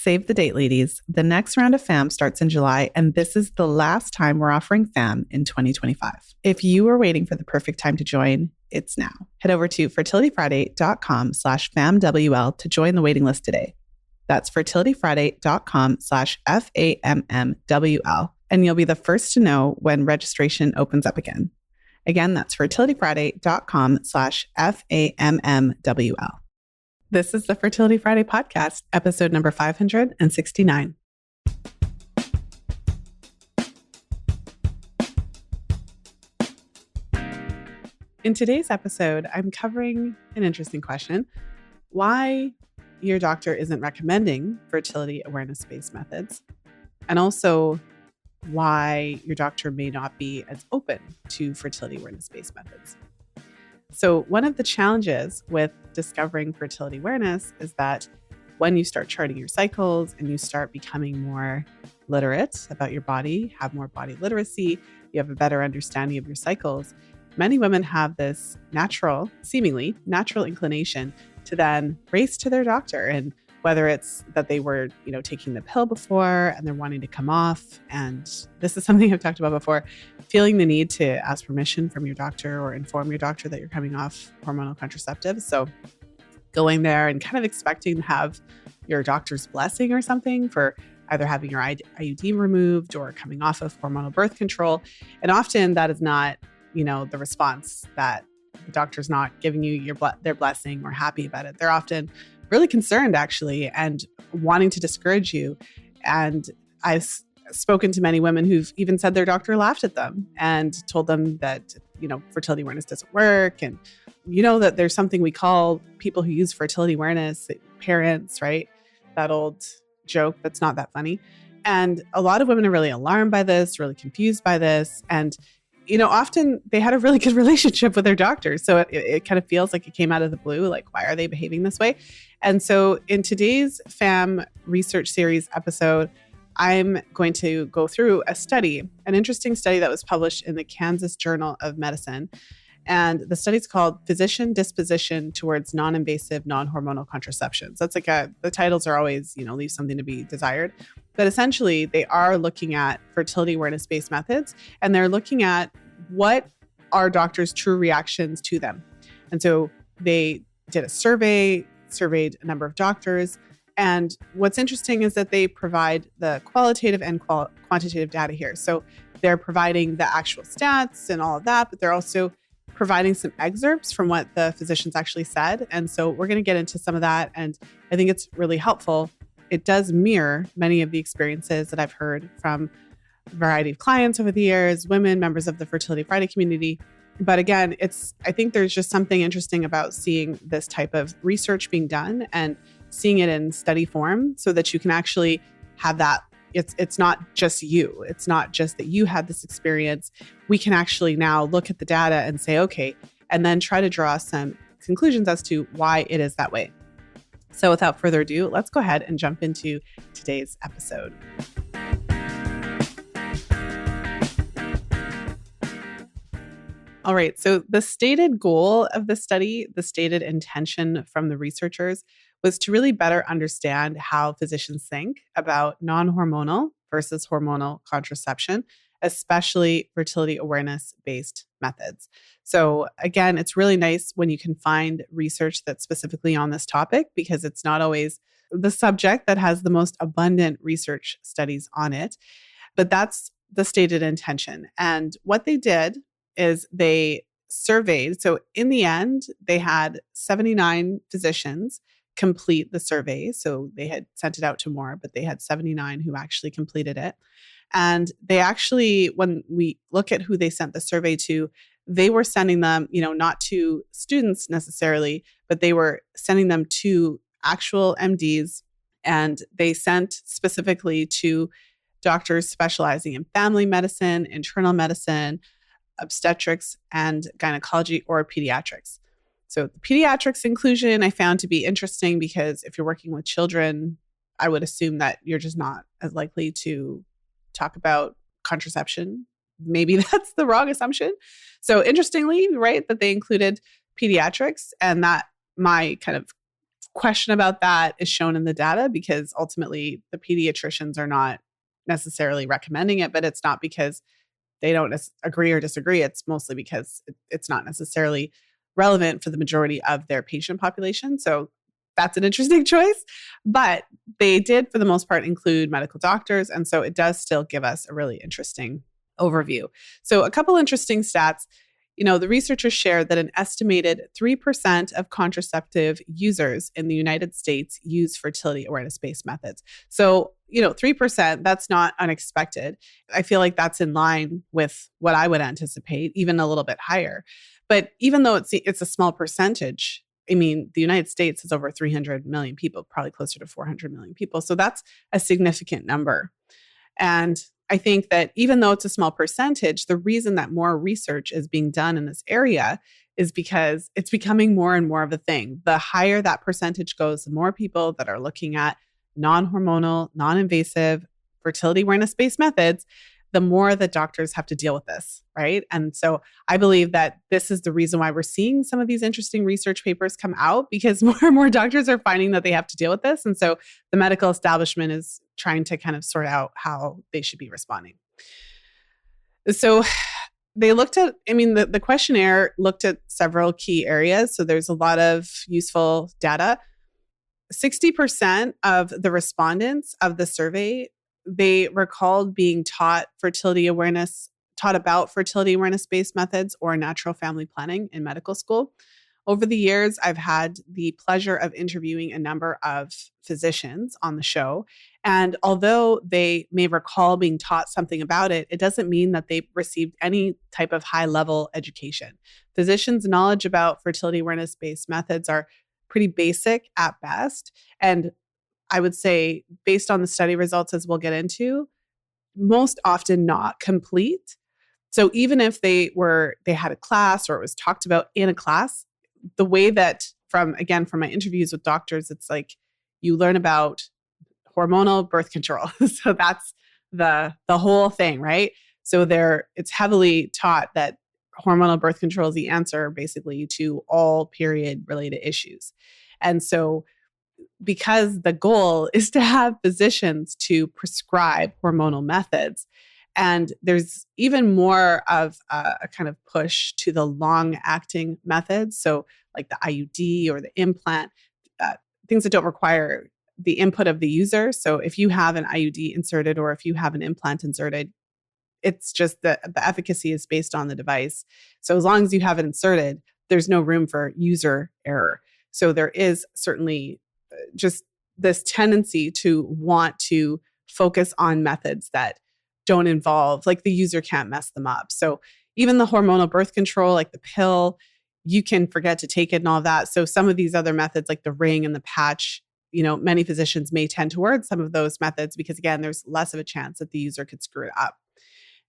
Save the date, ladies. The next round of FAMM starts in July, and this is the last time we're offering FAMM in 2025. If you are waiting for the perfect time to join, it's now. Head over to fertilityfriday.com/FAMWL to join the waiting list today. That's fertilityfriday.com/FAMMWL, and you'll be the first to know when registration opens up again. Again, that's fertilityfriday.com/FAMMWL. This is the Fertility Friday podcast, episode number 569. In today's episode, I'm covering an interesting question: why your doctor isn't recommending fertility awareness-based methods, and also why your doctor may not be as open to fertility awareness-based methods. So one of the challenges with discovering fertility awareness is that when you start charting your cycles and you start becoming more literate about your body, have more body literacy, you have a better understanding of your cycles, many women have this seemingly natural inclination to then race to their doctor. And whether it's that they were, taking the pill before and they're wanting to come off. And this is something I've talked about before, feeling the need to ask permission from your doctor or inform your doctor that you're coming off hormonal contraceptives. So going there and kind of expecting to have your doctor's blessing or something for either having your IUD removed or coming off of hormonal birth control. And often that is not, the response, that the doctor's not giving you their blessing or happy about it. They're often really concerned, actually, and wanting to discourage you. And I've spoken to many women who've even said their doctor laughed at them and told them that, fertility awareness doesn't work. And that there's something we call people who use fertility awareness, parents, right? That old joke that's not that funny. And a lot of women are really alarmed by this, really confused by this. And often they had a really good relationship with their doctors. So it kind of feels like it came out of the blue. Like, why are they behaving this way? And so in today's FAMM research series episode, I'm going to go through an interesting study that was published in the Kansas Journal of Medicine. And the study's called Physician Disposition Towards Non-Invasive Non-Hormonal Contraceptions. That's the titles are always, leave something to be desired. But essentially, they are looking at fertility awareness-based methods, and they're looking at what are doctors' true reactions to them. And so they did a surveyed a number of doctors. And what's interesting is that they provide the qualitative and quantitative data here. So they're providing the actual stats and all of that, but they're also providing some excerpts from what the physicians actually said. And so we're going to get into some of that. And I think it's really helpful. It does mirror many of the experiences that I've heard from a variety of clients over the years, women, members of the Fertility Friday community. But again, I think there's just something interesting about seeing this type of research being done and seeing it in study form so that you can actually have that. It's not just you. It's not just that you had this experience. We can actually now look at the data and say, okay, and then try to draw some conclusions as to why it is that way. So without further ado, let's go ahead and jump into today's episode. All right, so the stated goal of the study, the stated intention from the researchers was to really better understand how physicians think about non-hormonal versus hormonal contraception, especially fertility awareness-based methods. So again, it's really nice when you can find research that's specifically on this topic, because it's not always the subject that has the most abundant research studies on it. But that's the stated intention. And what they did is they surveyed. So in the end, they had 79 physicians complete the survey. So they had sent it out to more, but they had 79 who actually completed it. And they actually, when we look at who they sent the survey to, they were sending them, not to students necessarily, but they were sending them to actual MDs. And they sent specifically to doctors specializing in family medicine, internal medicine, obstetrics, and gynecology or pediatrics. So the pediatrics inclusion I found to be interesting because if you're working with children, I would assume that you're just not as likely to talk about contraception. Maybe that's the wrong assumption. So interestingly, right, that they included pediatrics, and that my kind of question about that is shown in the data because ultimately the pediatricians are not necessarily recommending it, but it's not because they don't agree or disagree. It's mostly because it's not necessarily relevant for the majority of their patient population. So that's an interesting choice. But they did, for the most part, include medical doctors. And so it does still give us a really interesting overview. So a couple interesting stats. The researchers shared that an estimated 3% of contraceptive users in the United States use fertility awareness-based methods. So, 3%, that's not unexpected. I feel like that's in line with what I would anticipate, even a little bit higher. But even though it's a small percentage, the United States has over 300 million people, probably closer to 400 million people. So that's a significant number. And I think that even though it's a small percentage, the reason that more research is being done in this area is because it's becoming more and more of a thing. The higher that percentage goes, the more people that are looking at non-hormonal, non-invasive fertility awareness-based methods, the more that doctors have to deal with this, right? And so I believe that this is the reason why we're seeing some of these interesting research papers come out, because more and more doctors are finding that they have to deal with this. And so the medical establishment is trying to kind of sort out how they should be responding. So they looked at, the questionnaire looked at several key areas. So there's a lot of useful data. 60% of the respondents of the survey, they recalled being taught about fertility awareness-based methods or natural family planning in medical school. Over the years, I've had the pleasure of interviewing a number of physicians on the show. And although they may recall being taught something about it, it doesn't mean that they received any type of high-level education. Physicians' knowledge about fertility awareness-based methods are pretty basic at best. And I would say, based on the study results, as we'll get into, most often not complete. So even if they had a class or it was talked about in a class, the way that from my interviews with doctors, it's like you learn about hormonal birth control. So that's the whole thing, right? So it's heavily taught that hormonal birth control is the answer basically to all period related issues. And so because the goal is to have physicians to prescribe hormonal methods, and there's even more of a kind of push to the long-acting methods, so like the IUD or the implant, things that don't require the input of the user. So if you have an IUD inserted or if you have an implant inserted, it's just the efficacy is based on the device. So as long as you have it inserted, there's no room for user error. So there is certainly just this tendency to want to focus on methods that don't involve, like the user can't mess them up. So even the hormonal birth control, like the pill, you can forget to take it and all that. So some of these other methods like the ring and the patch, many physicians may tend towards some of those methods because again, there's less of a chance that the user could screw it up.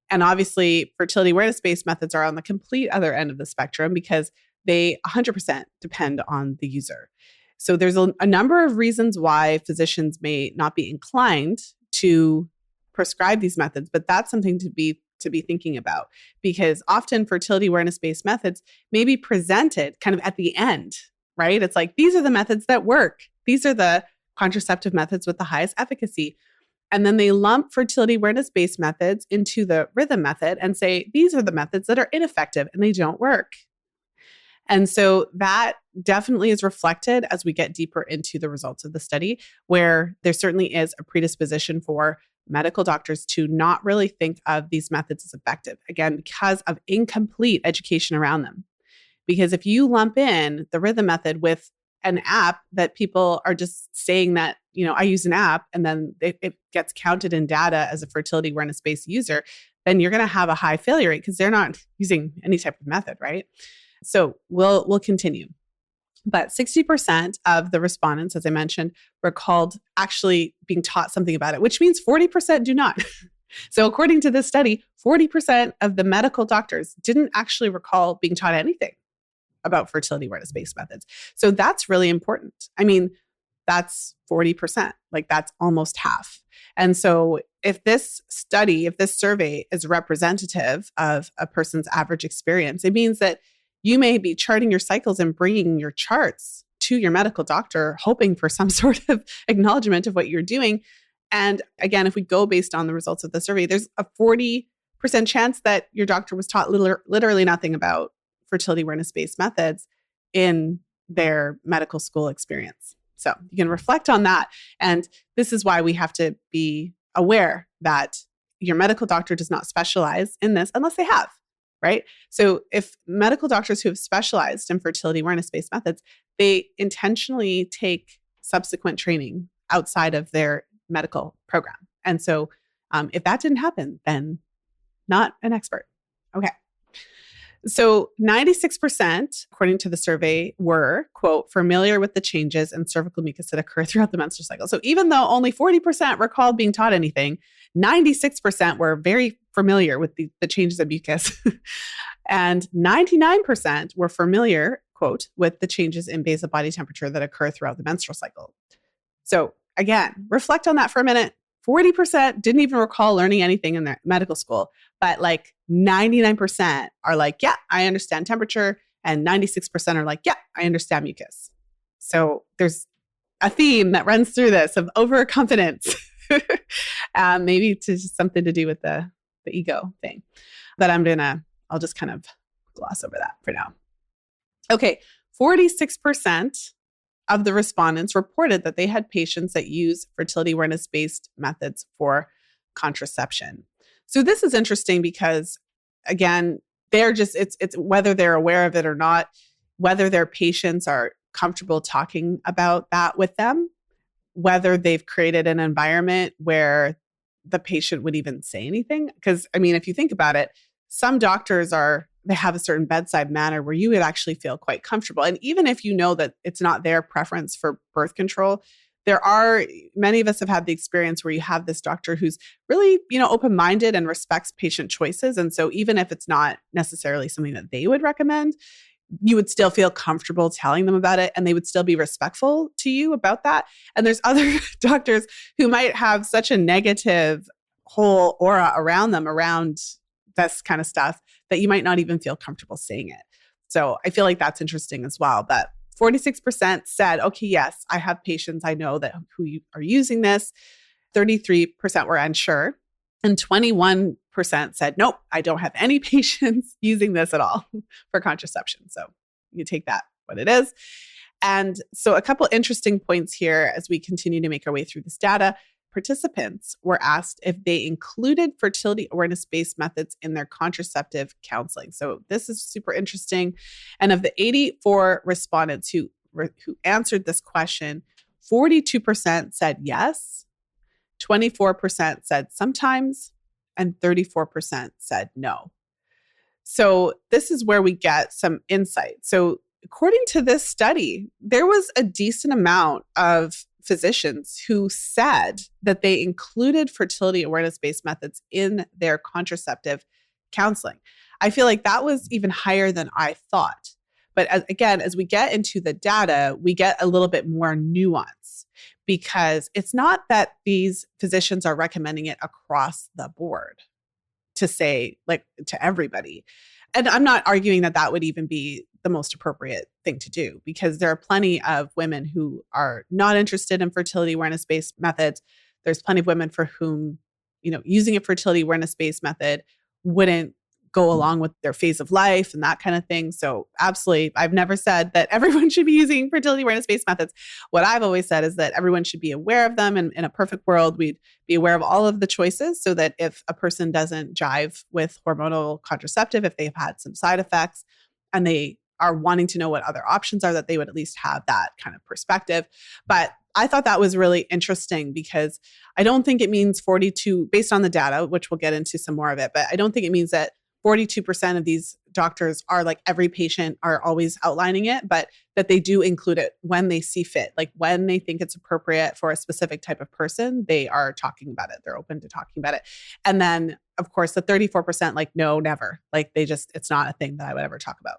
And obviously fertility awareness-based methods are on the complete other end of the spectrum because they 100% depend on the user. So there's a number of reasons why physicians may not be inclined to prescribe these methods, but that's something to be thinking about because often fertility awareness-based methods may be presented kind of at the end, right? It's like, these are the methods that work. These are the contraceptive methods with the highest efficacy. And then they lump fertility awareness-based methods into the rhythm method and say, these are the methods that are ineffective and they don't work. And so that definitely is reflected as we get deeper into the results of the study, where there certainly is a predisposition for medical doctors to not really think of these methods as effective, again, because of incomplete education around them. Because if you lump in the rhythm method with an app that people are just saying that, I use an app and then it gets counted in data as a fertility awareness-based user, then you're going to have a high failure rate because they're not using any type of method, right? So we'll continue. But 60% of the respondents, as I mentioned, recalled actually being taught something about it, which means 40% do not. So according to this study, 40% of the medical doctors didn't actually recall being taught anything about fertility awareness-based methods. So that's really important. That's 40%, like that's almost half. And so if this survey is representative of a person's average experience, it means that you may be charting your cycles and bringing your charts to your medical doctor, hoping for some sort of acknowledgement of what you're doing. And again, if we go based on the results of the survey, there's a 40% chance that your doctor was taught literally nothing about fertility awareness-based methods in their medical school experience. So you can reflect on that. And this is why we have to be aware that your medical doctor does not specialize in this unless they have, right? So if medical doctors who have specialized in fertility awareness-based methods, they intentionally take subsequent training outside of their medical program. And so if that didn't happen, then not an expert. Okay. So 96%, according to the survey, were, quote, familiar with the changes in cervical mucus that occur throughout the menstrual cycle. So even though only 40% recalled being taught anything, 96% were very familiar with the changes of mucus. And 99% were familiar, quote, with the changes in basal body temperature that occur throughout the menstrual cycle. So again, reflect on that for a minute. 40% didn't even recall learning anything in their medical school, but like 99% are like, yeah, I understand temperature. And 96% are like, yeah, I understand mucus. So there's a theme that runs through this of overconfidence. Maybe it's just something to do with the ego thing. But I'll just kind of gloss over that for now. Okay, 46% of the respondents reported that they had patients that use fertility awareness-based methods for contraception. So this is interesting because, again, it's whether they're aware of it or not, whether their patients are comfortable talking about that with them, whether they've created an environment where the patient would even say anything. Because, I mean, if you think about it, some doctors they have a certain bedside manner where you would actually feel quite comfortable. And even if you know that it's not their preference for birth control, many of us have had the experience where you have this doctor who's really, open-minded and respects patient choices. And so even if it's not necessarily something that they would recommend, you would still feel comfortable telling them about it and they would still be respectful to you about that. And there's other doctors who might have such a negative whole aura around them, around this kind of stuff, that you might not even feel comfortable saying it. So I feel like that's interesting as well. But 46% said, okay, yes, I have patients I know who are using this. 33% were unsure. And 21% said, nope, I don't have any patients using this at all for contraception. So you take that what it is. And so a couple interesting points here as we continue to make our way through this data. Participants were asked if they included fertility awareness-based methods in their contraceptive counseling. So this is super interesting. And of the 84 respondents who answered this question, 42% said yes, 24% said sometimes, and 34% said no. So this is where we get some insight. So according to this study, there was a decent amount of physicians who said that they included fertility awareness-based methods in their contraceptive counseling. I feel like that was even higher than I thought. But as we get into the data, we get a little bit more nuance because it's not that these physicians are recommending it across the board to say, like, to everybody. And I'm not arguing that would even be the most appropriate thing to do, because there are plenty of women who are not interested in fertility awareness-based methods. There's plenty of women for whom, using a fertility awareness-based method wouldn't go along with their phase of life and that kind of thing. So absolutely, I've never said that everyone should be using fertility awareness-based methods. What I've always said is that everyone should be aware of them. And in a perfect world, we'd be aware of all of the choices so that if a person doesn't jive with hormonal contraceptive, if they've had some side effects and they are wanting to know what other options are, that they would at least have that kind of perspective. But I thought that was really interesting because I don't think it means 42, based on the data, which we'll get into some more of it, but I don't think it means that 42% of these doctors are like every patient are always outlining it, but that they do include it when they see fit. Like when they think it's appropriate for a specific type of person, they are talking about it. They're open to talking about it. And then, of course, the 34%, like, no, never. Like it's not a thing that I would ever talk about.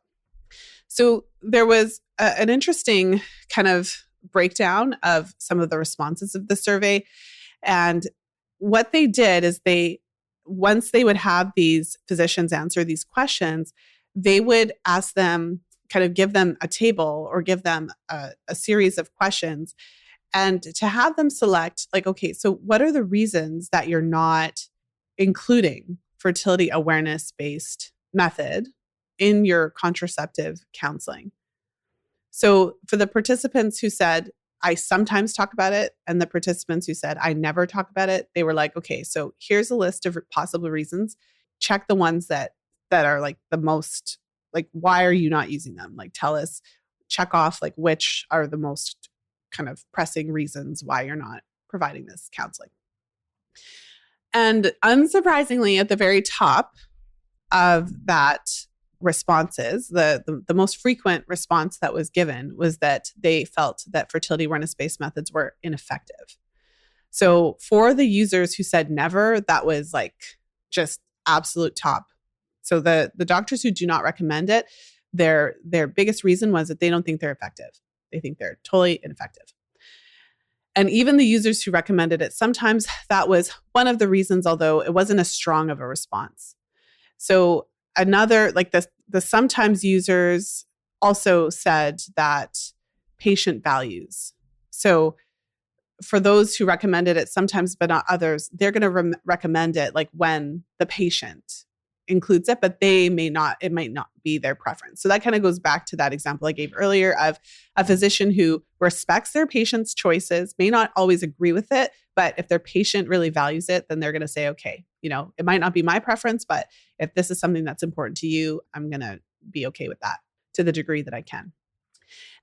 So there was an interesting kind of breakdown of some of the responses of the survey. And what they did is once they would have these physicians answer these questions, they would ask them kind of give them a table or give them a series of questions and to have them select like, okay, so what are the reasons that you're not including fertility awareness-based method in your contraceptive counseling? So for the participants who said, I sometimes talk about it, and the participants who said, I never talk about it, they were like, okay, so here's a list of possible reasons. Check the ones that are like the most, like, why are you not using them? Like, tell us, check off like which are the most kind of pressing reasons why you're not providing this counseling. And unsurprisingly, at the very top of that responses, the most frequent response that was given was that they felt that fertility awareness-based methods were ineffective. So for the users who said never, that was like just absolute top. So the doctors who do not recommend it, their biggest reason was that they don't think they're effective. They think they're totally ineffective. And even the users who recommended it, sometimes that was one of the reasons, although it wasn't as strong of a response. So another, like the sometimes users also said that patient values. So for those who recommended it sometimes, but not others, they're going to recommend it like when the patient includes it, but it might not be their preference. So that kind of goes back to that example I gave earlier of a physician who respects their patient's choices, may not always agree with it, but if their patient really values it, then they're going to say, okay, it might not be my preference, but if this is something that's important to you, I'm going to be okay with that to the degree that I can.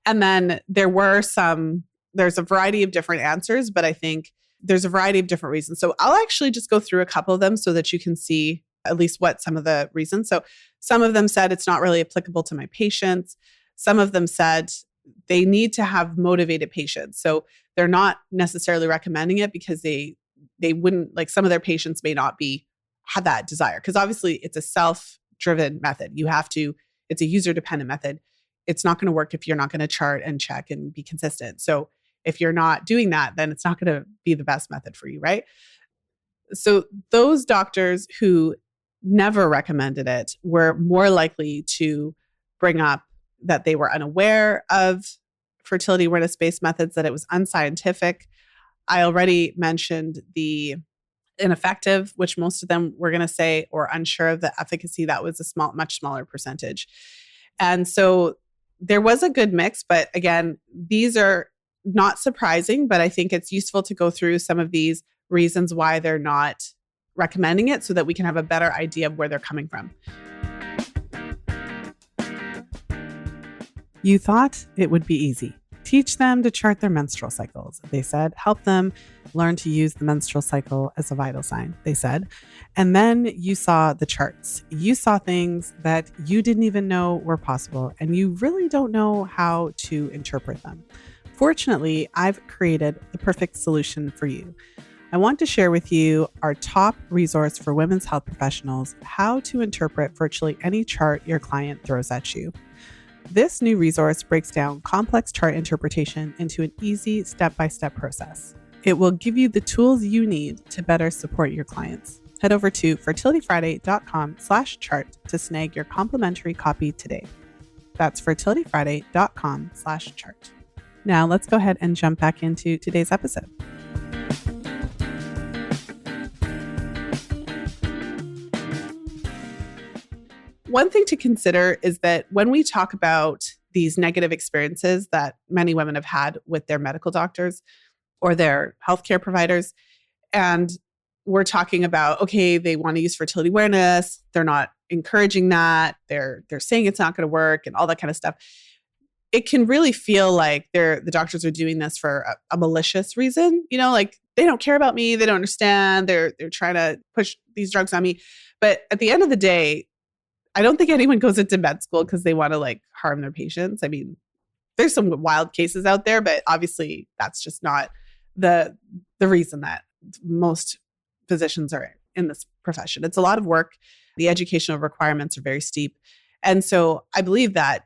And then there's a variety of different answers, but I think there's a variety of different reasons. So I'll actually just go through a couple of them so that you can see at least what some of the reasons. So some of them said it's not really applicable to my patients. Some of them said they need to have motivated patients. So they're not necessarily recommending it because they wouldn't, like, some of their patients may not have that desire. Because obviously it's a self-driven method. It's a user-dependent method. It's not going to work if you're not going to chart and check and be consistent. So if you're not doing that, then it's not going to be the best method for you, right? So those doctors who never recommended it were more likely to bring up that they were unaware of fertility awareness-based methods, that it was unscientific. I already mentioned the ineffective, which most of them were going to say, or unsure of the efficacy. That was much smaller percentage. And so there was a good mix, but again, these are not surprising, but I think it's useful to go through some of these reasons why they're not recommending it so that we can have a better idea of where they're coming from. You thought it would be easy. Teach them to chart their menstrual cycles, they said. Help them learn to use the menstrual cycle as a vital sign, they said. And then you saw the charts. You saw things that you didn't even know were possible, and you really don't know how to interpret them. Fortunately, I've created the perfect solution for you. I want to share with you our top resource for women's health professionals, how to interpret virtually any chart your client throws at you. This new resource breaks down complex chart interpretation into an easy step-by-step process. It will give you the tools you need to better support your clients. Head over to fertilityfriday.com/chart to snag your complimentary copy today. That's fertilityfriday.com/chart. Now let's go ahead and jump back into today's episode. One thing to consider is that when we talk about these negative experiences that many women have had with their medical doctors or their healthcare providers, and we're talking about, okay, they want to use fertility awareness, they're not encouraging that, they're saying it's not going to work and all that kind of stuff. It can really feel like the doctors are doing this for a malicious reason, like they don't care about me, they don't understand, they're trying to push these drugs on me. But at the end of the day, I don't think anyone goes into med school because they want to harm their patients. I mean, there's some wild cases out there, but obviously that's just not the reason that most physicians are in this profession. It's a lot of work. The educational requirements are very steep. And so I believe that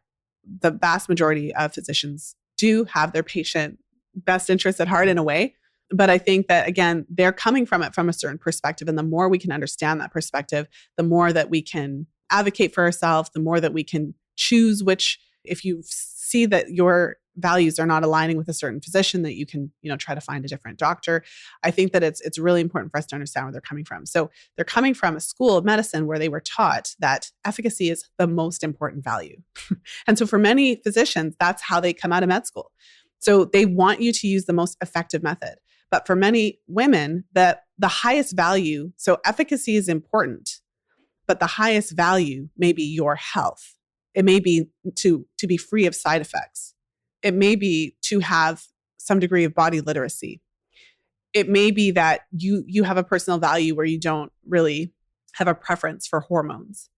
the vast majority of physicians do have their patient best interests at heart in a way. But I think that, again, they're coming from it from a certain perspective. And the more we can understand that perspective, the more that we can advocate for ourselves, the more that we can choose which If you see that your values are not aligning with a certain physician, that you can, try to find a different doctor. I think that it's really important for us to understand where they're coming from. So they're coming from a school of medicine where they were taught that efficacy is the most important value. And so for many physicians, that's how they come out of med school. So they want you to use the most effective method. But for many women, the highest value, so efficacy is important, but the highest value may be your health. It may be to be free of side effects. It may be to have some degree of body literacy. It may be that you have a personal value where you don't really have a preference for hormones.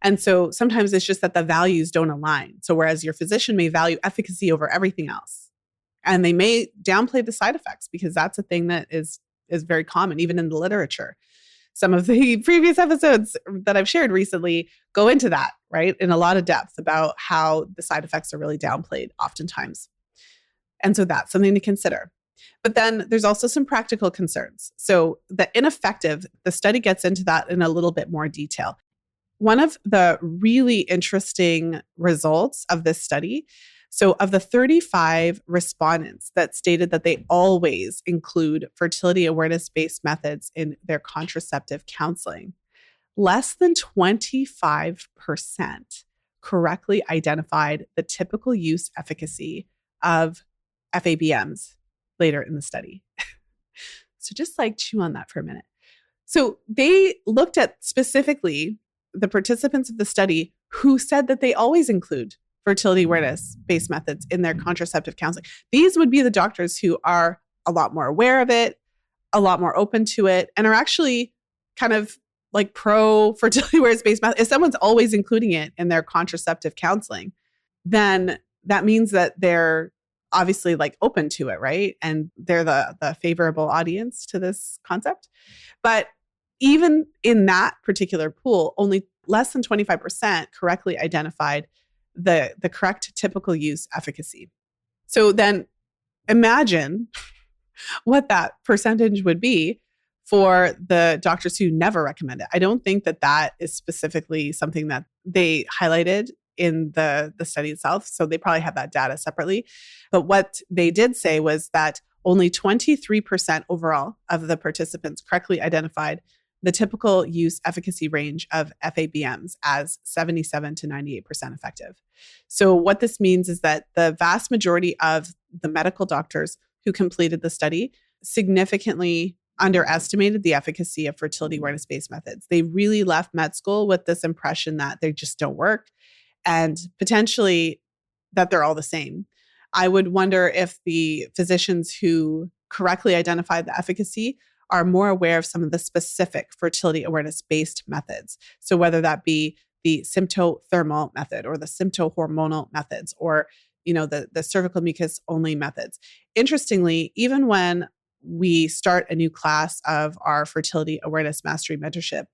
And so sometimes it's just that the values don't align. So whereas your physician may value efficacy over everything else, and they may downplay the side effects because that's a thing that is very common, even in the literature. Some of the previous episodes that I've shared recently go into that, right? In a lot of depth about how the side effects are really downplayed oftentimes. And so that's something to consider. But then there's also some practical concerns. So the ineffective, the study gets into that in a little bit more detail. One of the really interesting results of this study, so of the 35 respondents that stated that they always include fertility awareness-based methods in their contraceptive counseling, less than 25% correctly identified the typical use efficacy of FABMs later in the study. So just chew on that for a minute. So they looked at specifically the participants of the study who said that they always include fertility awareness-based methods in their contraceptive counseling. These would be the doctors who are a lot more aware of it, a lot more open to it, and are actually kind of pro fertility awareness-based method. If someone's always including it in their contraceptive counseling, then that means that they're obviously open to it, right? And they're the favorable audience to this concept. But even in that particular pool, only less than 25% correctly identified the correct typical use efficacy. So then imagine what that percentage would be for the doctors who never recommend it. I don't think that is specifically something that they highlighted in the study itself. So they probably have that data separately. But what they did say was that only 23% overall of the participants correctly identified the typical use efficacy range of FABMs as 77 to 98% effective. So what this means is that the vast majority of the medical doctors who completed the study significantly underestimated the efficacy of fertility awareness-based methods. They really left med school with this impression that they just don't work and potentially that they're all the same. I would wonder if the physicians who correctly identified the efficacy are more aware of some of the specific fertility awareness-based methods. So whether that be the symptothermal method or the symptohormonal methods or the cervical mucus only methods. Interestingly, even when we start a new class of our fertility awareness mastery mentorship,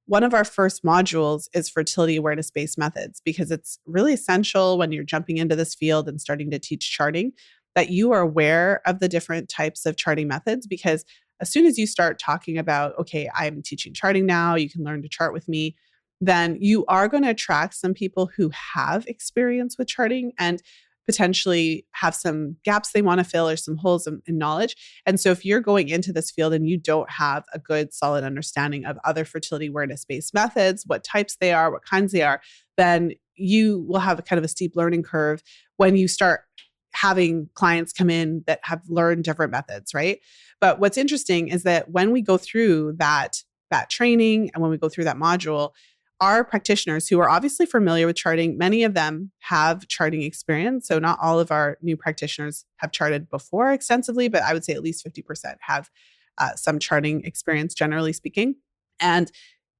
one of our first modules is fertility awareness-based methods because it's really essential when you're jumping into this field and starting to teach charting that you are aware of the different types of charting methods, because as soon as you start talking about, okay, I'm teaching charting now, you can learn to chart with me, then you are going to attract some people who have experience with charting and potentially have some gaps they want to fill or some holes in knowledge. And so if you're going into this field and you don't have a good, solid understanding of other fertility awareness-based methods, what types they are, what kinds they are, then you will have a kind of a steep learning curve when you start having clients come in that have learned different methods, right? But what's interesting is that when we go through that training and when we go through that module, our practitioners who are obviously familiar with charting, many of them have charting experience. So not all of our new practitioners have charted before extensively, but I would say at least 50% have some charting experience, generally speaking. And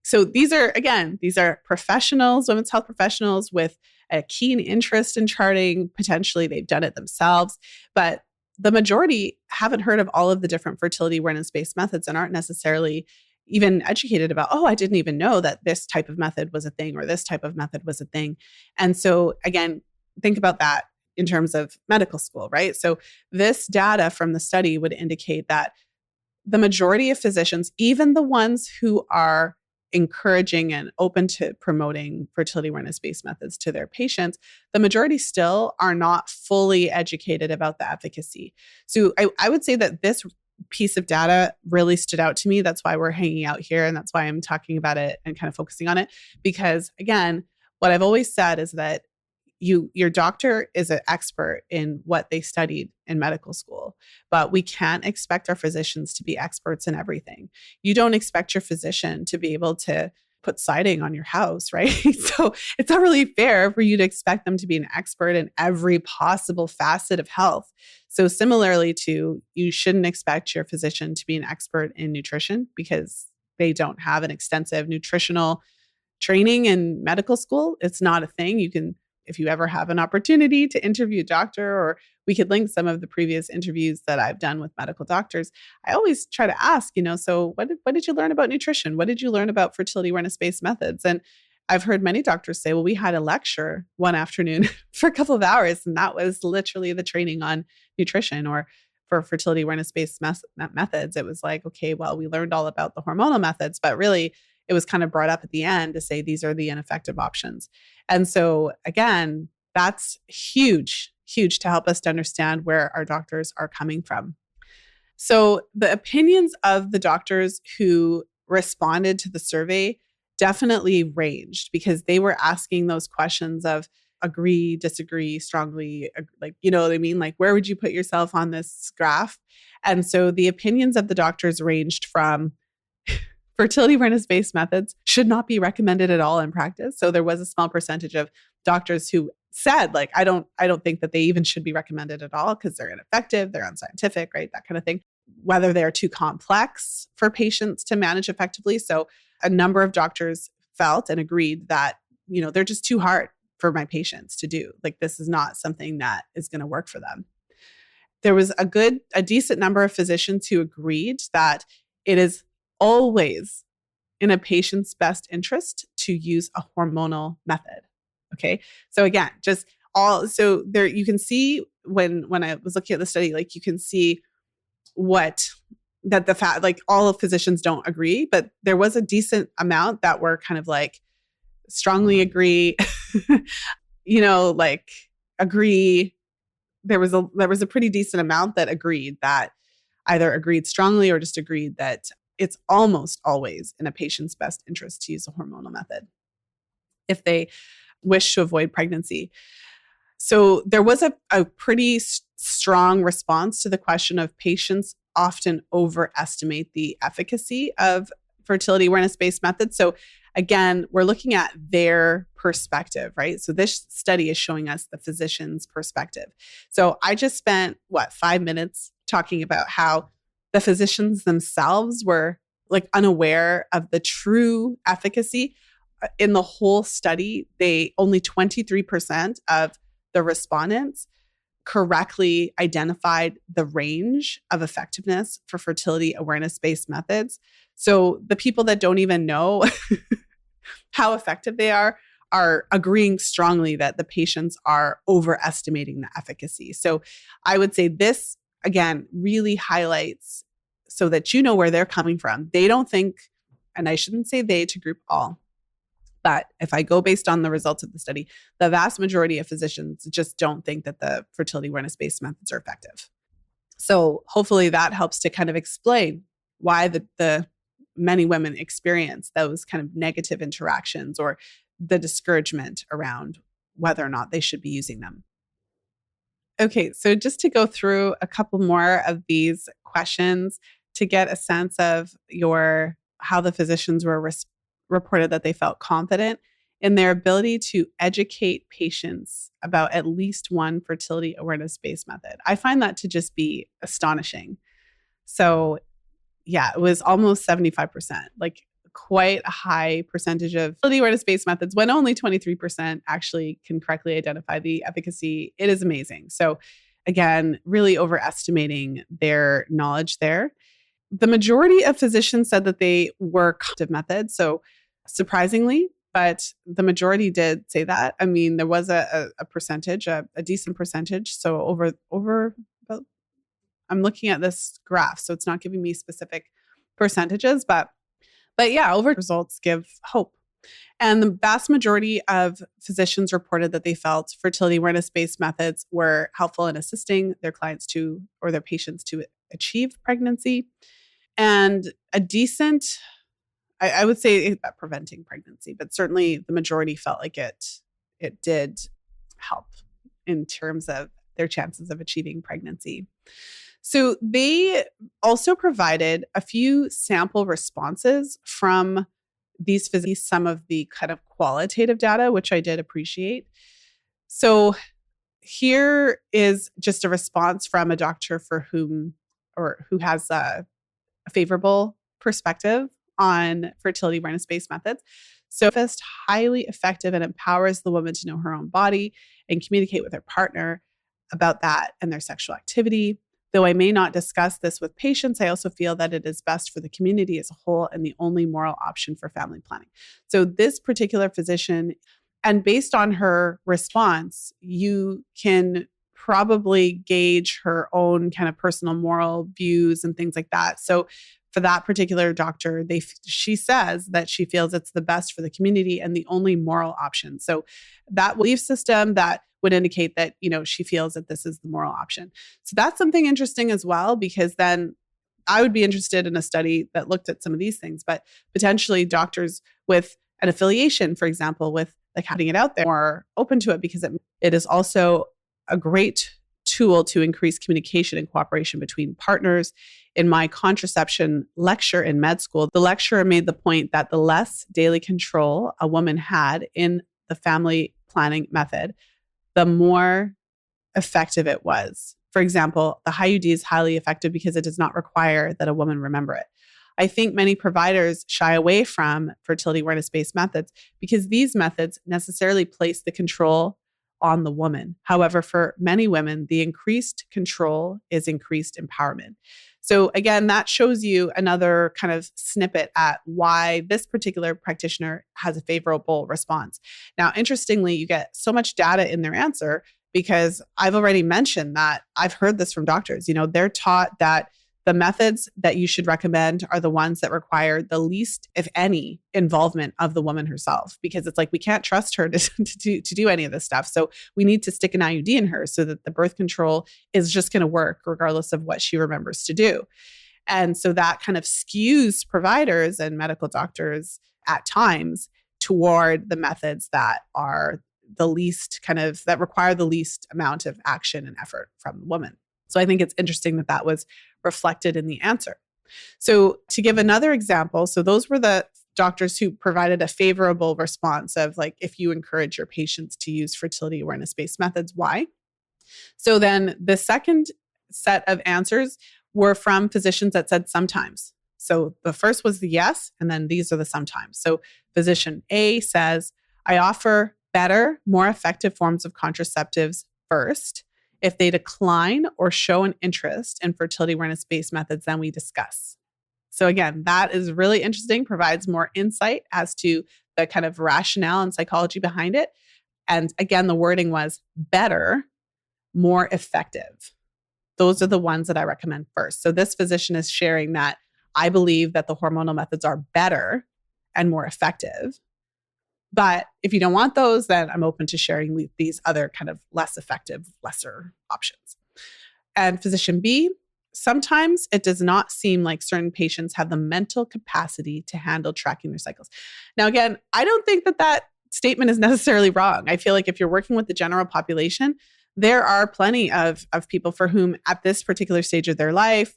so these are professionals, women's health professionals with a keen interest in charting. Potentially they've done it themselves, but the majority haven't heard of all of the different fertility awareness-based methods and aren't necessarily even educated about, I didn't even know that this type of method was a thing or this type of method was a thing. And so again, think about that in terms of medical school, right? So this data from the study would indicate that the majority of physicians, even the ones who are encouraging and open to promoting fertility awareness-based methods to their patients, the majority still are not fully educated about the efficacy. So I would say that this piece of data really stood out to me. That's why we're hanging out here. And that's why I'm talking about it and kind of focusing on it. Because again, what I've always said is that your doctor is an expert in what they studied in medical school, but we can't expect our physicians to be experts in everything. You don't expect your physician to be able to put siding on your house, right? So it's not really fair for you to expect them to be an expert in every possible facet of health. So similarly to, you shouldn't expect your physician to be an expert in nutrition because they don't have an extensive nutritional training in medical school. It's not a thing. You can, if you ever have an opportunity to interview a doctor, or we could link some of the previous interviews that I've done with medical doctors, I always try to ask, so what did you learn about nutrition? What did you learn about fertility awareness-based methods? And I've heard many doctors say, well, we had a lecture one afternoon for a couple of hours, and that was literally the training on nutrition. Or for fertility awareness-based methods, it was like, okay, well, we learned all about the hormonal methods, but really it was kind of brought up at the end to say these are the ineffective options. And so again, that's huge, huge to help us to understand where our doctors are coming from. So the opinions of the doctors who responded to the survey definitely ranged, because they were asking those questions of agree, disagree, strongly, like, you know what I mean? Like, where would you put yourself on this graph? And so the opinions of the doctors ranged from fertility awareness-based methods should not be recommended at all in practice. So there was a small percentage of doctors who said, like, I don't think that they even should be recommended at all because they're ineffective, they're unscientific, right? That kind of thing. Whether they're too complex for patients to manage effectively. So a number of doctors felt and agreed that, they're just too hard for my patients to do. Like, this is not something that is going to work for them. There was a decent number of physicians who agreed that it is always in a patient's best interest to use a hormonal method. Okay. So again, so there you can see when I was looking at the study, like you can see the fact, like all of physicians don't agree, but there was a decent amount that were kind of like strongly agree, like agree. There was a pretty decent amount that agreed, that either agreed strongly or just agreed that it's almost always in a patient's best interest to use a hormonal method if they wish to avoid pregnancy. So there was a pretty strong response to the question of patients often overestimate the efficacy of fertility awareness-based methods. So again, we're looking at their perspective, right? So this study is showing us the physician's perspective. So I just spent 5 minutes talking about how the physicians themselves were like unaware of the true efficacy. In the whole study, only 23% of the respondents correctly identified the range of effectiveness for fertility awareness-based methods. So the people that don't even know how effective they are agreeing strongly that the patients are overestimating the efficacy. So I would say this, again, really highlights so that you know where they're coming from. They don't think, and I shouldn't say they to group all, but if I go based on the results of the study, the vast majority of physicians just don't think that the fertility awareness-based methods are effective. So hopefully that helps to kind of explain why the many women experience those kind of negative interactions or the discouragement around whether or not they should be using them. Okay, so just to go through a couple more of these questions to get a sense of how the physicians were reported that they felt confident in their ability to educate patients about at least one fertility awareness-based method. I find that to just be astonishing. So yeah, it was almost 75%, like quite a high percentage of fertility awareness-based methods, when only 23% actually can correctly identify the efficacy. It is amazing. So again, really overestimating their knowledge there. The majority of physicians said that they were cognitive methods. So surprisingly, but the majority did say that. I mean, there was a percentage, a decent percentage. So over about, I'm looking at this graph, so it's not giving me specific percentages, but But yeah, over results give hope. And the vast majority of physicians reported that they felt fertility awareness-based methods were helpful in assisting their clients to, or their patients to achieve pregnancy. And a decent, I would say preventing pregnancy, but certainly the majority felt like it did help in terms of their chances of achieving pregnancy. So they also provided a few sample responses from these physicians, some of the kind of qualitative data, which I did appreciate. So here is just a response from a doctor for whom, or who has a favorable perspective on fertility awareness-based methods. So it's highly effective and empowers the woman to know her own body and communicate with her partner about that and their sexual activity. Though I may not discuss this with patients, I also feel that it is best for the community as a whole and the only moral option for family planning. So this particular physician, and based on her response, you can probably gauge her own kind of personal moral views and things like that. So for that particular doctor, she says that she feels it's the best for the community and the only moral option. So that belief system that would indicate that, she feels that this is the moral option. So that's something interesting as well, because then I would be interested in a study that looked at some of these things, but potentially doctors with an affiliation, for example, with like having it out there, more open to it, because it is also a great tool to increase communication and cooperation between partners. In my contraception lecture in med school, the lecturer made the point that the less daily control a woman had in the family planning method, the more effective it was. For example, the IUD is highly effective because it does not require that a woman remember it. I think many providers shy away from fertility awareness-based methods because these methods necessarily place the control on the woman. However, for many women, the increased control is increased empowerment. So again, that shows you another kind of snippet at why this particular practitioner has a favorable response. Now, interestingly, you get so much data in their answer because I've already mentioned that I've heard this from doctors. They're taught that the methods that you should recommend are the ones that require the least, if any, involvement of the woman herself, because it's like we can't trust her to do any of this stuff. So we need to stick an IUD in her so that the birth control is just going to work regardless of what she remembers to do. And so that kind of skews providers and medical doctors at times toward the methods that are the least that require the least amount of action and effort from the woman. So I think it's interesting that that was reflected in the answer. So to give another example, so those were the doctors who provided a favorable response of like, if you encourage your patients to use fertility awareness-based methods, why? So then the second set of answers were from physicians that said sometimes. So the first was the yes, and then these are the sometimes. So physician A says, I offer better, more effective forms of contraceptives first if they decline or show an interest in fertility awareness-based methods than we discuss. So again, that is really interesting, provides more insight as to the kind of rationale and psychology behind it. And again, the wording was better, more effective. Those are the ones that I recommend first. So this physician is sharing that I believe that the hormonal methods are better and more effective. But if you don't want those, then I'm open to sharing these other kind of less effective, lesser options. And physician B, sometimes it does not seem like certain patients have the mental capacity to handle tracking their cycles. Now, again, I don't think that statement is necessarily wrong. I feel like if you're working with the general population, there are plenty of people for whom at this particular stage of their life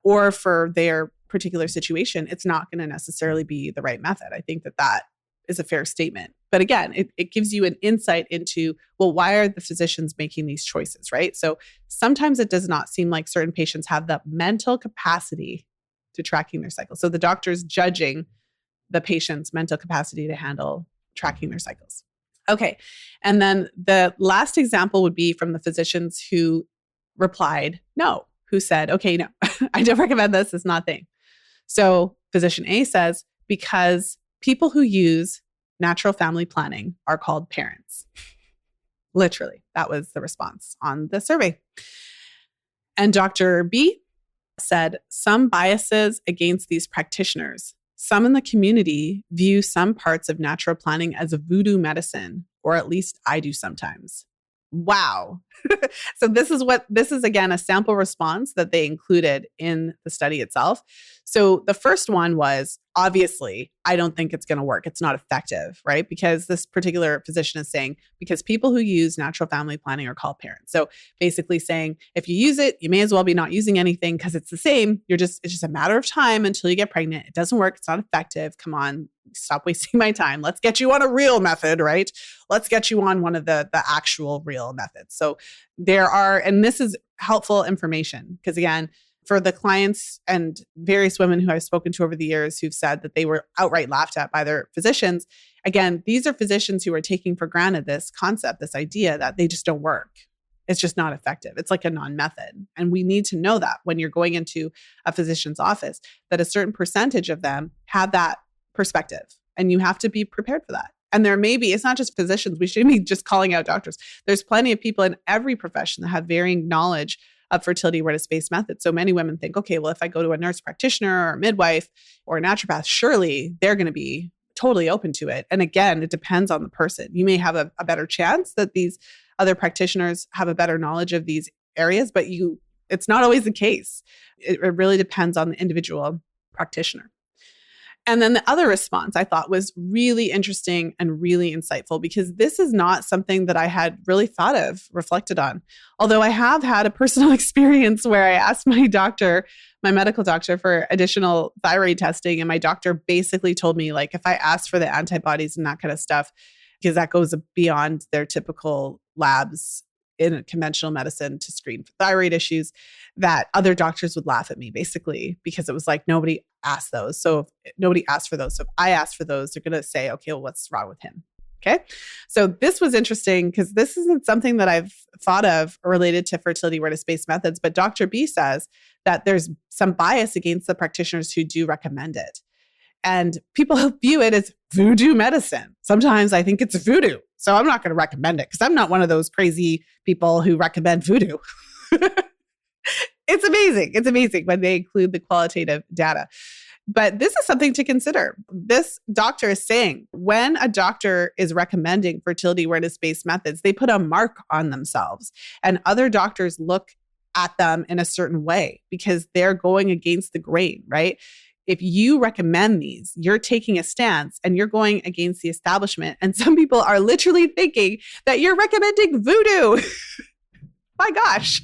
or for their particular situation, it's not going to necessarily be the right method. I think that is a fair statement. But again, it gives you an insight into, well, why are the physicians making these choices, right? So sometimes it does not seem like certain patients have the mental capacity to tracking their cycles. So the doctor's judging the patient's mental capacity to handle tracking their cycles. Okay. And then the last example would be from the physicians who replied no, who said, okay, no, I don't recommend this. It's not a thing. So physician A says, because people who use natural family planning are called parents. Literally, that was the response on the survey. And Dr. B said, some biases against these practitioners Some in the community view some parts of natural planning as a voodoo medicine, or at least I do sometimes. Wow. So this is again a sample response that they included in the study itself. So the first one was, obviously, I don't think it's going to work. It's not effective, right? Because this particular physician is saying, because people who use natural family planning are called parents. So basically saying, if you use it, you may as well be not using anything because it's the same. It's just a matter of time until you get pregnant. It doesn't work. It's not effective. Come on, stop wasting my time. Let's get you on a real method, right? Let's get you on one of the actual real methods. So and this is helpful information because again, for the clients and various women who I've spoken to over the years who've said that they were outright laughed at by their physicians, again, these are physicians who are taking for granted this concept, this idea that they just don't work. It's just not effective. It's like a non-method. And we need to know that when you're going into a physician's office, that a certain percentage of them have that perspective. And you have to be prepared for that. And there may be, it's not just physicians, we shouldn't be just calling out doctors. There's plenty of people in every profession that have varying knowledge of fertility awareness-based methods. So many women think, okay, well, if I go to a nurse practitioner or a midwife or a naturopath, surely they're going to be totally open to it. And again, it depends on the person. You may have a better chance that these other practitioners have a better knowledge of these areas, but it's not always the case. It really depends on the individual practitioner. And then the other response I thought was really interesting and really insightful because this is not something that I had really thought of, reflected on. Although I have had a personal experience where I asked my doctor, my medical doctor, for additional thyroid testing. And my doctor basically told me, like, if I asked for the antibodies and that kind of stuff, because that goes beyond their typical labs in conventional medicine to screen for thyroid issues, that other doctors would laugh at me basically because it was like nobody asked those. So if nobody asked for those. So if I asked for those, they're going to say, okay, well, what's wrong with him? Okay. So this was interesting because this isn't something that I've thought of related to fertility awareness-based methods, but Dr. B says that there's some bias against the practitioners who do recommend it. And people view it as voodoo medicine. Sometimes I think it's voodoo. So I'm not going to recommend it because I'm not one of those crazy people who recommend voodoo. It's amazing. It's amazing when they include the qualitative data. But this is something to consider. This doctor is saying when a doctor is recommending fertility awareness-based methods, they put a mark on themselves and other doctors look at them in a certain way because they're going against the grain, right? If you recommend these, you're taking a stance and you're going against the establishment. And some people are literally thinking that you're recommending voodoo. My gosh.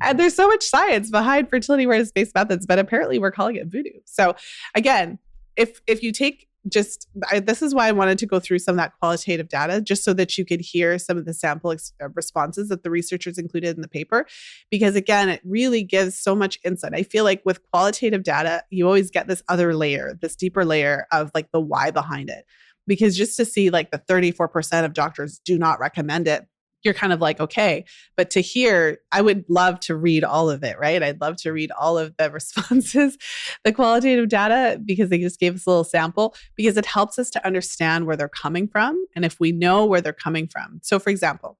And there's so much science behind fertility awareness-based methods, but apparently we're calling it voodoo. So again, if you take this is why I wanted to go through some of that qualitative data, just so that you could hear some of the sample responses that the researchers included in the paper. Because again, it really gives so much insight. I feel like with qualitative data, you always get this other layer, this deeper layer of like the why behind it. Because just to see like the 34% of doctors do not recommend it, you're kind of like, okay. But to hear, I would love to read all of it, right? I'd love to read all of the responses, the qualitative data, because they just gave us a little sample, because it helps us to understand where they're coming from. And if we know where they're coming from. So for example,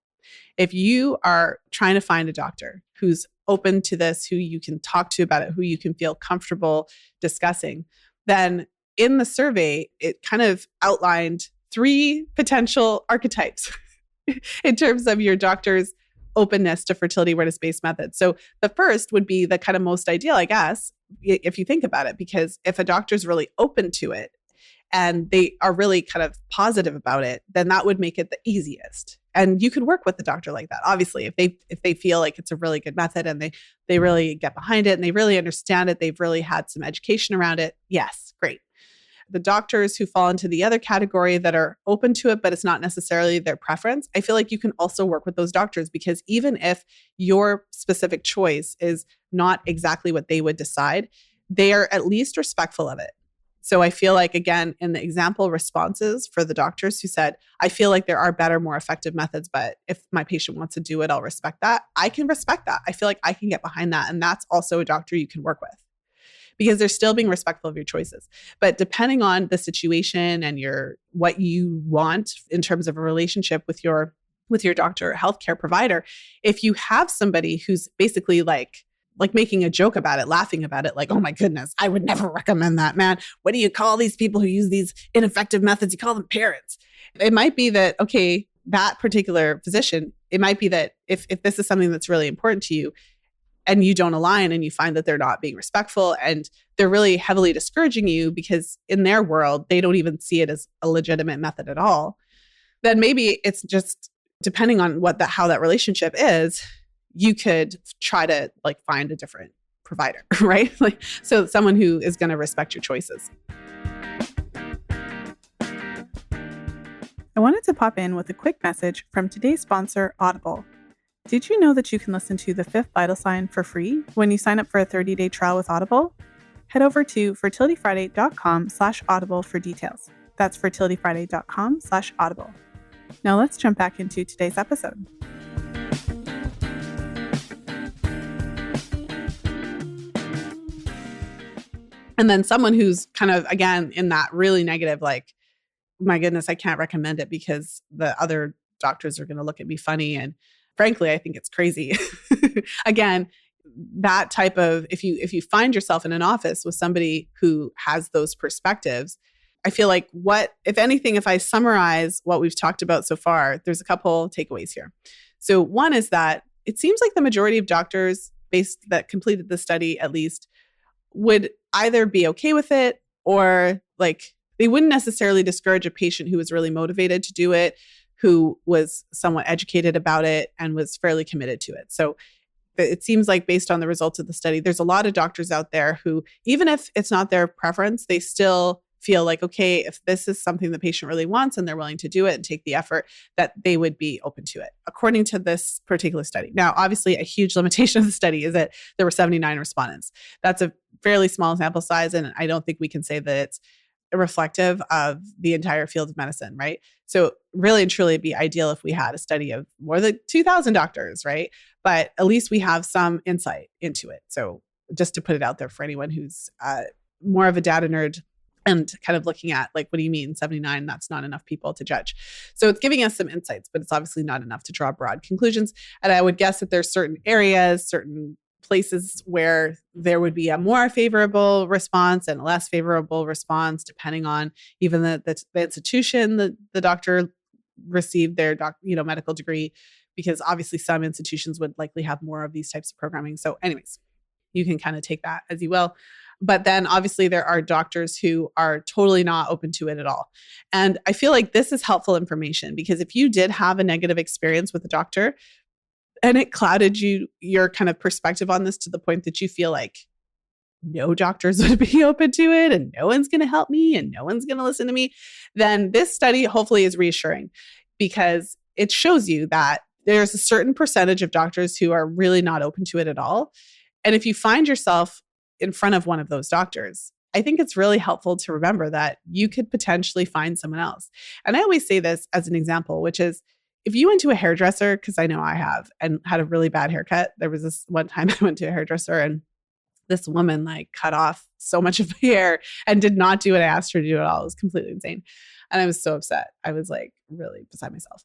if you are trying to find a doctor who's open to this, who you can talk to about it, who you can feel comfortable discussing, then in the survey, it kind of outlined 3 potential archetypes in terms of your doctor's openness to fertility awareness-based methods. So the first would be the kind of most ideal, I guess, if you think about it, because if a doctor's really open to it and they are really kind of positive about it, then that would make it the easiest. And you could work with the doctor like that. Obviously, if they feel like it's a really good method and they really get behind it and they really understand it, they've really had some education around it. Yes, great. The doctors who fall into the other category that are open to it, but it's not necessarily their preference, I feel like you can also work with those doctors because even if your specific choice is not exactly what they would decide, they are at least respectful of it. So I feel like, again, in the example responses for the doctors who said, I feel like there are better, more effective methods, but if my patient wants to do it, I'll respect that. I can respect that. I feel like I can get behind that. And that's also a doctor you can work with, because they're still being respectful of your choices. But depending on the situation and what you want in terms of a relationship with your doctor or healthcare provider, if you have somebody who's basically like like making a joke about it, laughing about it, like, oh my goodness, I would never recommend that, man. What do you call these people who use these ineffective methods? You call them parents. It might be that, okay, that particular physician, it might be that if this is something that's really important to you and you don't align and you find that they're not being respectful and they're really heavily discouraging you because in their world, they don't even see it as a legitimate method at all, then maybe it's just depending on how that relationship is, you could try to like find a different provider, right? Like, so someone who is going to respect your choices. I wanted to pop in with a quick message from today's sponsor, Audible. Did you know that you can listen to The Fifth Vital Sign for free when you sign up for a 30-day trial with Audible? Head over to fertilityfriday.com/audible for details. That's fertilityfriday.com/audible. Now let's jump back into today's episode. And then someone who's kind of, again, in that really negative, like, my goodness, I can't recommend it because the other doctors are going to look at me funny. And frankly, I think it's crazy. Again, that type of, if you find yourself in an office with somebody who has those perspectives, I feel like if anything, if I summarize what we've talked about so far, there's a couple takeaways here. So one is that it seems like the majority of doctors that completed the study, at least, would either be okay with it or like they wouldn't necessarily discourage a patient who was really motivated to do it, who was somewhat educated about it and was fairly committed to it. So it seems like based on the results of the study, there's a lot of doctors out there who, even if it's not their preference, they still feel like, okay, if this is something the patient really wants and they're willing to do it and take the effort, that they would be open to it, according to this particular study. Now, obviously, a huge limitation of the study is that there were 79 respondents. That's a fairly small sample size, and I don't think we can say that it's reflective of the entire field of medicine, right? So really and truly, it'd be ideal if we had a study of more than 2,000 doctors, right? But at least we have some insight into it. So just to put it out there for anyone who's more of a data nerd and kind of looking at like, what do you mean 79? That's not enough people to judge. So it's giving us some insights, but it's obviously not enough to draw broad conclusions. And I would guess that there's certain areas, certain places where there would be a more favorable response and a less favorable response, depending on even the institution that the doctor received their medical degree, because obviously some institutions would likely have more of these types of programming. So anyways, you can kind of take that as you will. But then obviously there are doctors who are totally not open to it at all. And I feel like this is helpful information because if you did have a negative experience with a doctor and it clouded your kind of perspective on this to the point that you feel like no doctors would be open to it and no one's going to help me and no one's going to listen to me, then this study hopefully is reassuring because it shows you that there's a certain percentage of doctors who are really not open to it at all. And if you find yourself in front of one of those doctors, I think it's really helpful to remember that you could potentially find someone else. And I always say this as an example, which is if you went to a hairdresser, because I know I have, and had a really bad haircut. There was this one time I went to a hairdresser and this woman like cut off so much of my hair and did not do what I asked her to do at all. It was completely insane. And I was so upset. I was like really beside myself.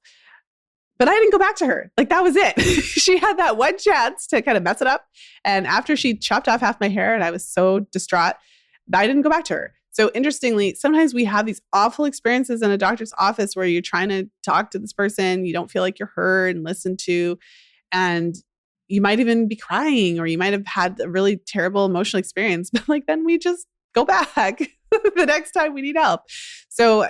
But I didn't go back to her. Like that was it. She had that one chance to kind of mess it up. And after she chopped off half my hair and I was so distraught, I didn't go back to her. So interestingly, sometimes we have these awful experiences in a doctor's office where you're trying to talk to this person. You don't feel like you're heard and listened to. And you might even be crying or you might have had a really terrible emotional experience. But like then we just go back the next time we need help. So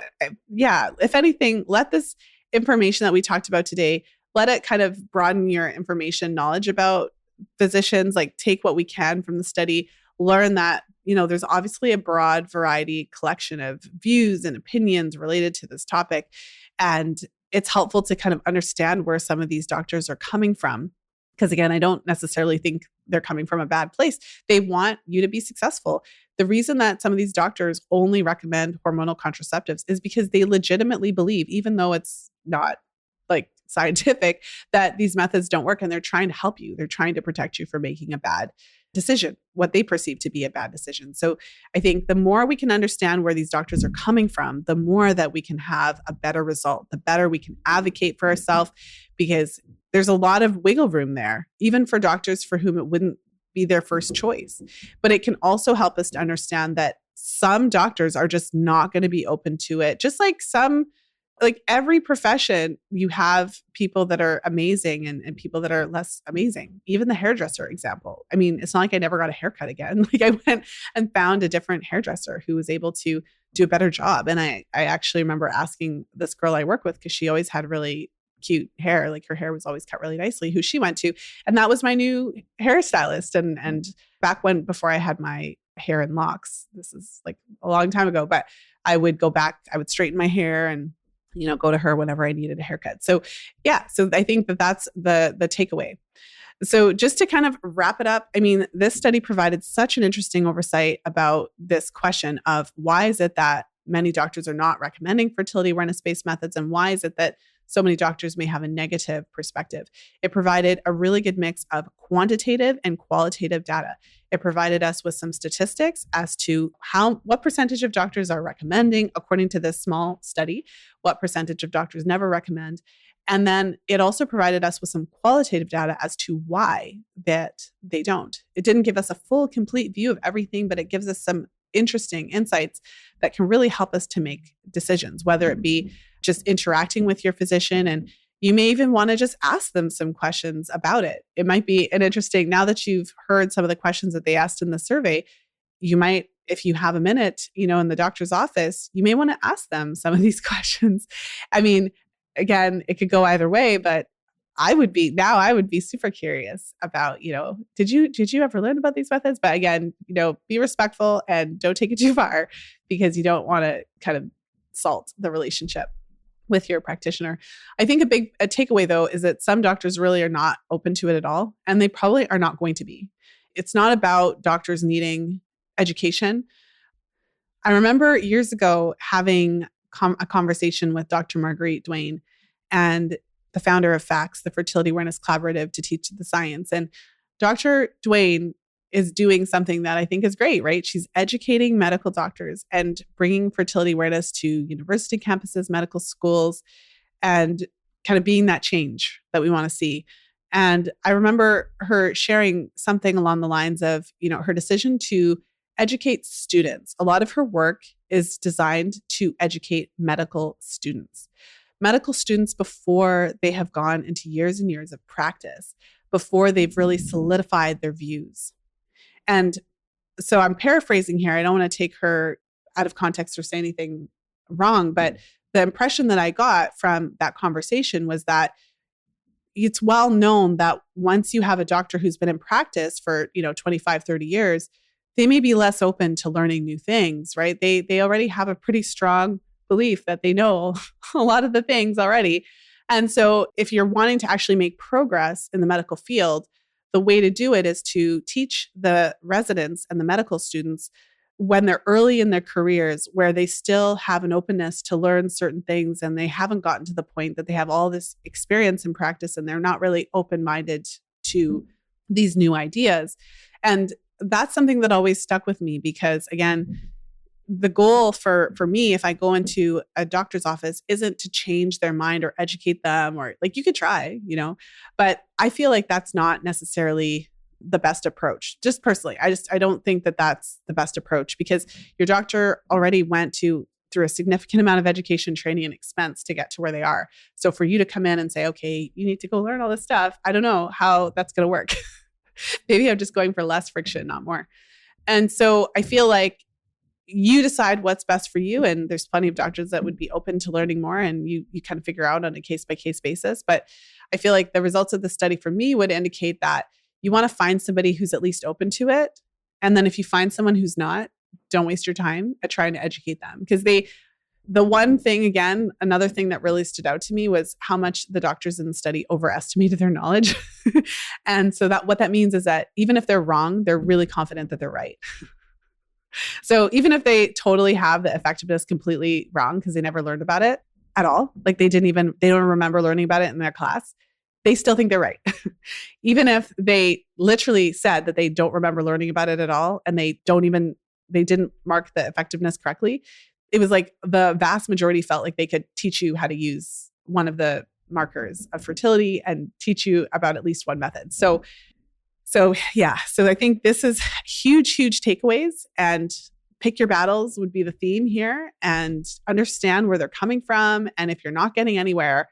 yeah, if anything, let this information that we talked about today, let it kind of broaden your information knowledge about physicians, like take what we can from the study, learn that, there's obviously a broad variety collection of views and opinions related to this topic. And it's helpful to kind of understand where some of these doctors are coming from. Because again, I don't necessarily think they're coming from a bad place. They want you to be successful. The reason that some of these doctors only recommend hormonal contraceptives is because they legitimately believe, even though it's not like scientific, that these methods don't work and they're trying to help you. They're trying to protect you from making a bad decision, what they perceive to be a bad decision. So I think the more we can understand where these doctors are coming from, the more that we can have a better result, the better we can advocate for ourselves, because there's a lot of wiggle room there, even for doctors for whom it wouldn't be their first choice. But it can also help us to understand that some doctors are just not going to be open to it. Just like every profession, you have people that are amazing and people that are less amazing. Even the hairdresser example. I mean, it's not like I never got a haircut again. Like I went and found a different hairdresser who was able to do a better job. And I actually remember asking this girl I work with, because she always had really cute hair. Like her hair was always cut really nicely, who she went to. And that was my new hairstylist. And back before I had my hair in locks, this is like a long time ago, but I would go back, I would straighten my hair and go to her whenever I needed a haircut. So yeah, so I think that's the takeaway. So just to kind of wrap it up, I mean, this study provided such an interesting oversight about this question of why is it that many doctors are not recommending fertility awareness-based methods, and why is it that so many doctors may have a negative perspective. It provided a really good mix of quantitative and qualitative data. It provided us with some statistics as to what percentage of doctors are recommending according to this small study, what percentage of doctors never recommend. And then it also provided us with some qualitative data as to why that they don't. It didn't give us a full, complete view of everything, but it gives us some interesting insights that can really help us to make decisions, whether it be just interacting with your physician. And you may even want to just ask them some questions about it. It might be an interesting, now that you've heard some of the questions that they asked in the survey, you might, if you have a minute, in the doctor's office, you may want to ask them some of these questions. I mean, again, it could go either way, but I would be super curious about, did you ever learn about these methods? But again, be respectful and don't take it too far, because you don't want to kind of salt the relationship with your practitioner. I think a takeaway though is that some doctors really are not open to it at all, and they probably are not going to be. It's not about doctors needing education. I remember years ago having a conversation with Dr. Marguerite Duane, and the founder of FACS, the Fertility Awareness Collaborative to Teach the Science. And Dr. Duane is doing something that I think is great, right? She's educating medical doctors and bringing fertility awareness to university campuses, medical schools, and kind of being that change that we want to see. And I remember her sharing something along the lines of, her decision to educate students. A lot of her work is designed to educate medical students. Medical students before they have gone into years and years of practice, before they've really solidified their views. And so I'm paraphrasing here. I don't want to take her out of context or say anything wrong, but the impression that I got from that conversation was that it's well known that once you have a doctor who's been in practice for, 25, 30 years, they may be less open to learning new things, right? They already have a pretty strong belief that they know a lot of the things already. And so if you're wanting to actually make progress in the medical field, the way to do it is to teach the residents and the medical students when they're early in their careers, where they still have an openness to learn certain things and they haven't gotten to the point that they have all this experience in practice and they're not really open-minded to these new ideas. And that's something that always stuck with me, because again, the goal for me, if I go into a doctor's office, isn't to change their mind or educate them, or like you could try, but I feel like that's not necessarily the best approach. Just personally, I don't think that that's the best approach, because your doctor already went through a significant amount of education, training, and expense to get to where they are. So for you to come in and say, okay, you need to go learn all this stuff, I don't know how that's going to work. Maybe I'm just going for less friction, not more. And so I feel like you decide what's best for you. And there's plenty of doctors that would be open to learning more, and you kind of figure out on a case-by-case basis. But I feel like the results of the study for me would indicate that you want to find somebody who's at least open to it. And then if you find someone who's not, don't waste your time at trying to educate them. Because the one thing, again, another thing that really stood out to me was how much the doctors in the study overestimated their knowledge. And so what that means is that even if they're wrong, they're really confident that they're right. So even if they totally have the effectiveness completely wrong because they never learned about it at all, like they don't remember learning about it in their class, they still think they're right. Even if they literally said that they don't remember learning about it at all, and they didn't mark the effectiveness correctly, it was like the vast majority felt like they could teach you how to use one of the markers of fertility and teach you about at least one method. So So I think this is huge takeaways, and pick your battles would be the theme here, and understand where they're coming from. And if you're not getting anywhere,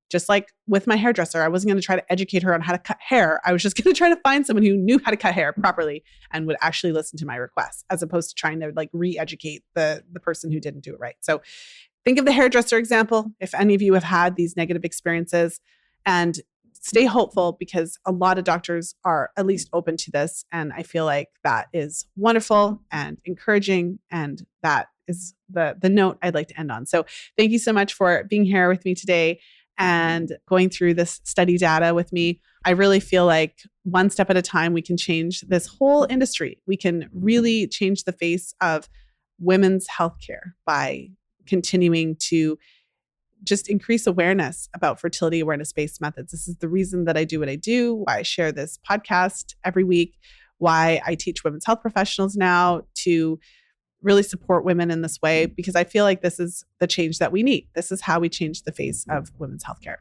just like with my hairdresser, I wasn't going to try to educate her on how to cut hair. I was just going to try to find someone who knew how to cut hair properly and would actually listen to my requests, as opposed to trying to like re-educate the person who didn't do it right. So think of the hairdresser example, if any of you have had these negative experiences, and stay hopeful, because a lot of doctors are at least open to this. And I feel like that is wonderful and encouraging. And that is the note I'd like to end on. So thank you so much for being here with me today and going through this study data with me. I really feel like one step at a time, we can change this whole industry. We can really change the face of women's healthcare by continuing to just increase awareness about fertility awareness-based methods. This is the reason that I do what I do, why I share this podcast every week, why I teach women's health professionals now to really support women in this way, because I feel like this is the change that we need. This is how we change the face of women's healthcare.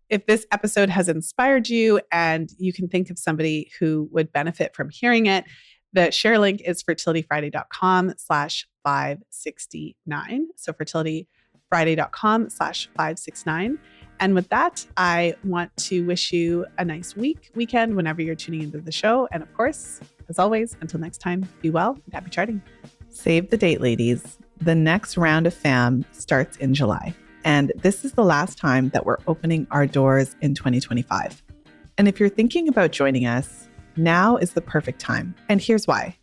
If this episode has inspired you and you can think of somebody who would benefit from hearing it, the share link is fertilityfriday.com/569. So fertilityfriday.com/569. And with that, I want to wish you a nice weekend, whenever you're tuning into the show. And of course, as always, until next time, be well and happy charting. Save the date, ladies. The next round of FAMM starts in July. And this is the last time that we're opening our doors in 2025. And if you're thinking about joining us, now is the perfect time. And here's why.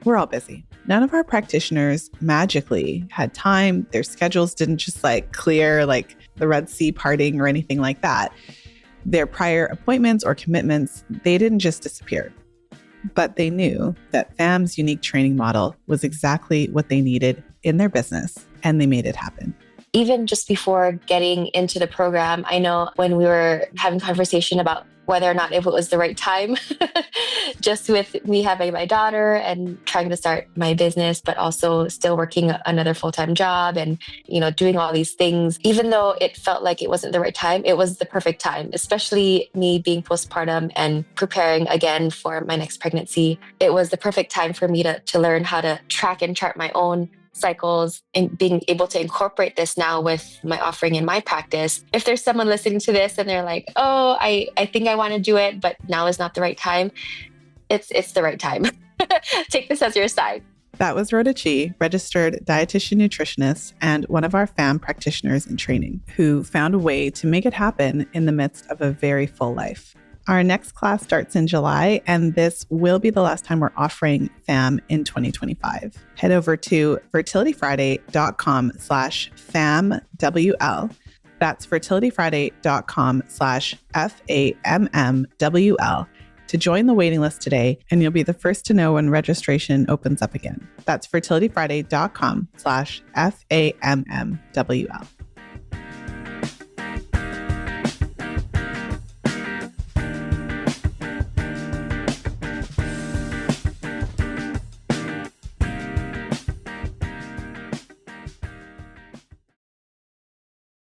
We're all busy. None of our practitioners magically had time. Their schedules didn't just clear like the Red Sea parting or anything like that. Their prior appointments or commitments, they didn't just disappear. But they knew that FAMM's unique training model was exactly what they needed in their business, and they made it happen. Even just before getting into the program, I know when we were having conversation about whether or not if it was the right time, just with me having my daughter and trying to start my business, but also still working another full-time job and, doing all these things. Even though it felt like it wasn't the right time, it was the perfect time, especially me being postpartum and preparing again for my next pregnancy. It was the perfect time for me to learn how to track and chart my own cycles and being able to incorporate this now with my offering in my practice. If there's someone listening to this and they're like, oh, I think I want to do it, but now is not the right time, it's the right time. Take this as your sign. That was Rhoda Chi, registered dietitian nutritionist and one of our FAMM practitioners in training, who found a way to make it happen in the midst of a very full life. Our next class starts in July, and this will be the last time we're offering FAMM in 2025. Head over to fertilityfriday.com/FAMMWL. That's fertilityfriday.com/FAMMWL to join the waiting list today, and you'll be the first to know when registration opens up again. That's fertilityfriday.com/FAMMWL.